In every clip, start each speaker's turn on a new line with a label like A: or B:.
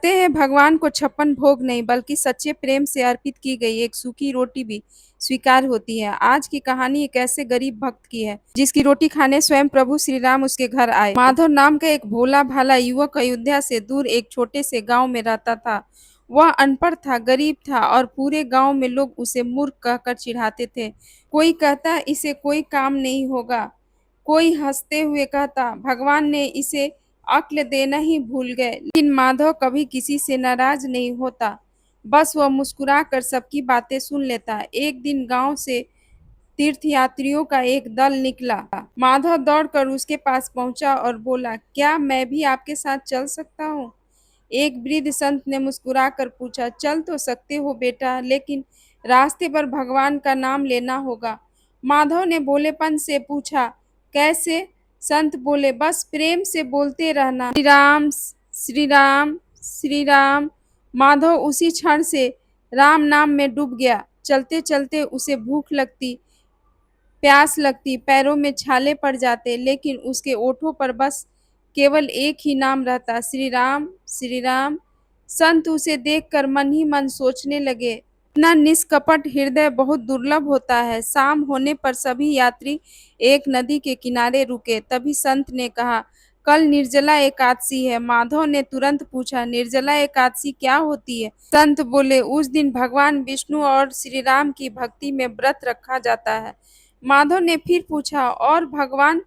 A: कहते हैं भगवान को 56 भोग नहीं बल्कि सच्चे प्रेम से अर्पित की गई एक सूखी रोटी भी स्वीकार होती है। आज की कहानी एक ऐसे गरीब भक्त की है जिसकी रोटी खाने स्वयं प्रभु श्री राम उसके घर आए। माधव नाम का एक भोला भाला युवक अयोध्या से दूर एक छोटे से गांव में रहता था। वह अनपढ़ था, गरीब था और पूरे गांव में लोग उसे मूर्ख कहकर चिढ़ाते थे। कोई कहता इसे कोई काम नहीं होगा, कोई हंसते हुए कहता भगवान ने इसे अक्ल देना ही भूल गए। लेकिन माधव कभी किसी से नाराज नहीं होता, बस वह मुस्कुरा कर सबकी बातें सुन लेता। एक दिन गांव से तीर्थयात्रियों का एक दल निकला। माधव दौड़कर उसके पास पहुंचा और बोला, क्या मैं भी आपके साथ चल सकता हूँ? एक वृद्ध संत ने मुस्कुराकर पूछा, चल तो सकते हो बेटा, लेकिन रास्ते पर भगवान का नाम लेना होगा। माधव ने भोलेपन से पूछा, कैसे? संत बोले, बस प्रेम से बोलते रहना, श्री राम श्री राम श्री राम। माधव उसी क्षण से राम नाम में डूब गया। चलते चलते उसे भूख लगती, प्यास लगती, पैरों में छाले पड़ जाते, लेकिन उसके ओठों पर बस केवल एक ही नाम रहता, श्री राम श्री राम। संत उसे देखकर मन ही मन सोचने लगे, इतना निष्कपट हृदय बहुत दुर्लभ होता है। शाम होने पर सभी यात्री एक नदी के किनारे रुके। तभी संत ने कहा, कल निर्जला एकादशी है। माधव ने तुरंत पूछा, निर्जला एकादशी क्या होती है? संत बोले, उस दिन भगवान विष्णु और श्री राम की भक्ति में व्रत रखा जाता है। माधव ने फिर पूछा, और भगवान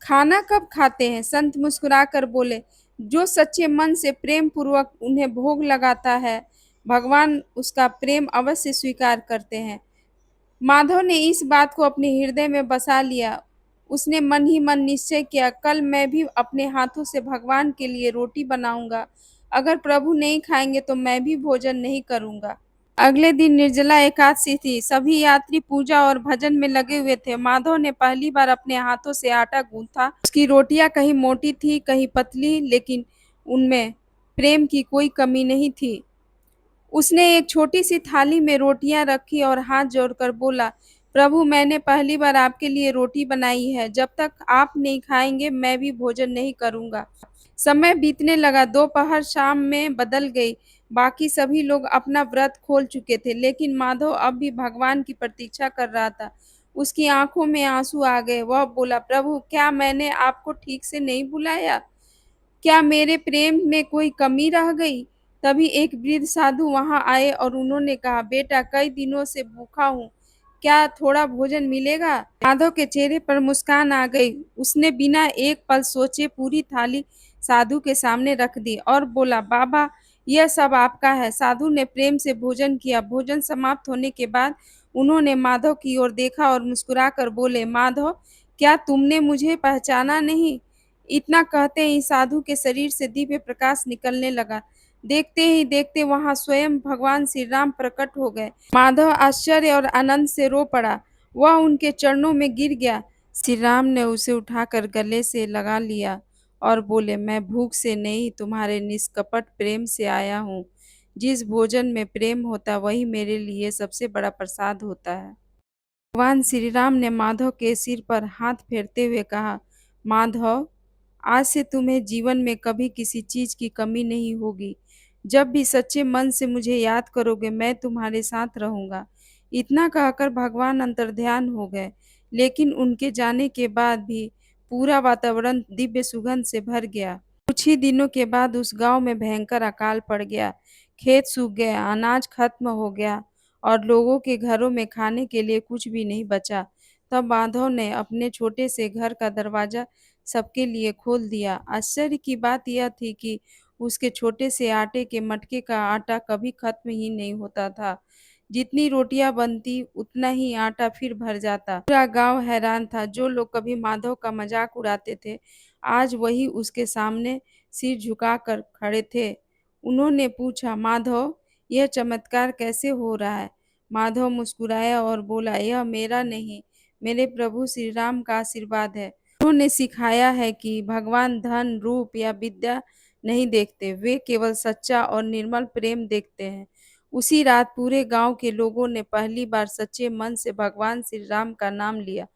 A: खाना कब खाते हैं? संत मुस्कुराकर बोले, जो सच्चे मन से प्रेम पूर्वक उन्हें भोग लगाता है, भगवान उसका प्रेम अवश्य स्वीकार करते हैं। माधव ने इस बात को अपने हृदय में बसा लिया। उसने मन ही मन निश्चय किया, कल मैं भी अपने हाथों से भगवान के लिए रोटी बनाऊंगा। अगर प्रभु नहीं खाएंगे तो मैं भी भोजन नहीं करूंगा। अगले दिन निर्जला एकादशी थी। सभी यात्री पूजा और भजन में लगे हुए थे। माधव ने पहली बार अपने हाथों से आटा गूंथा। उसकी रोटियां कहीं मोटी थी, कहीं पतली, लेकिन उनमें प्रेम की कोई कमी नहीं थी। उसने एक छोटी सी थाली में रोटियां रखी और हाथ जोड़कर बोला, प्रभु मैंने पहली बार आपके लिए रोटी बनाई है। जब तक आप नहीं खाएंगे मैं भी भोजन नहीं करूंगा। समय बीतने लगा। दोपहर शाम में बदल गई। बाकी सभी लोग अपना व्रत खोल चुके थे, लेकिन माधव अब भी भगवान की प्रतीक्षा कर रहा था। उसकी आंखों में आंसू आ गए। वह बोला, प्रभु क्या मैंने आपको ठीक से नहीं बुलाया? क्या मेरे प्रेम में कोई कमी रह गई? तभी एक वृद्ध साधु वहां आए और उन्होंने कहा, बेटा कई दिनों से भूखा हूँ, क्या थोड़ा भोजन मिलेगा? माधव के चेहरे पर मुस्कान आ गई। उसने बिना एक पल सोचे पूरी थाली साधु के सामने रख दी और बोला, बाबा यह सब आपका है। साधु ने प्रेम से भोजन किया। भोजन समाप्त होने के बाद उन्होंने माधव की ओर देखा और मुस्कुराकर बोले, माधव क्या तुमने मुझे पहचाना नहीं? इतना कहते ही साधु के शरीर से दिव्य प्रकाश निकलने लगा। देखते ही देखते वहां स्वयं भगवान श्री राम प्रकट हो गए। माधव आश्चर्य और आनंद से रो पड़ा। वह उनके चरणों में गिर गया। श्री राम ने उसे उठाकर गले से लगा लिया और बोले, मैं भूख से नहीं, तुम्हारे निष्कपट प्रेम से आया हूँ। जिस भोजन में प्रेम होता वही मेरे लिए सबसे बड़ा प्रसाद होता है। भगवान श्री राम ने माधव के सिर पर हाथ फेरते हुए कहा, माधव आज से तुम्हें जीवन में कभी किसी चीज की कमी नहीं होगी। जब भी सच्चे मन से मुझे याद करोगे मैं तुम्हारे साथ रहूंगा। इतना कहकर भगवान अंतर्ध्यान हो गए, लेकिन उनके जाने के बाद भी पूरा वातावरण दिव्य सुगंध से भर गया। कुछ ही दिनों के बाद उस गांव में भयंकर अकाल पड़ गया। खेत सूख गए, अनाज खत्म हो गया और लोगों के घरों में खाने के लिए कुछ भी नहीं बचा। तब माधव ने अपने छोटे से घर का दरवाजा सबके लिए खोल दिया। आश्चर्य की बात यह थी कि उसके छोटे से आटे के मटके का आटा कभी खत्म ही नहीं होता था। जितनी रोटियां बनती उतना ही आटा फिर भर जाता। पूरा गांव हैरान था। जो लोग कभी माधव का मजाक उड़ाते थे आज वही उसके सामने सिर झुकाकर खड़े थे। उन्होंने पूछा, माधव यह चमत्कार कैसे हो रहा है? माधव मुस्कुराया और बोला, यह मेरा नहीं, मेरे प्रभु श्री राम का आशीर्वाद है। उन्होंने सिखाया है कि भगवान धन, रूप या विद्या नहीं देखते, वे केवल सच्चा और निर्मल प्रेम देखते हैं। उसी रात पूरे गांव के लोगों ने पहली बार सच्चे मन से भगवान श्री राम का नाम लिया।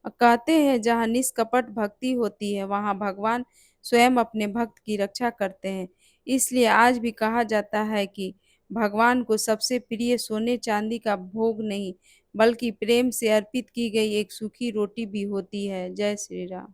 A: और कहते हैं जहाँ निष्कपट भक्ति होती है वहाँ भगवान स्वयं अपने भक्त की रक्षा करते हैं। इसलिए आज भी कहा जाता है कि भगवान को सबसे प्रिय सोने चांदी का भोग नहीं, बल्कि प्रेम से अर्पित की गई एक सूखी रोटी भी होती है। जय श्री राम।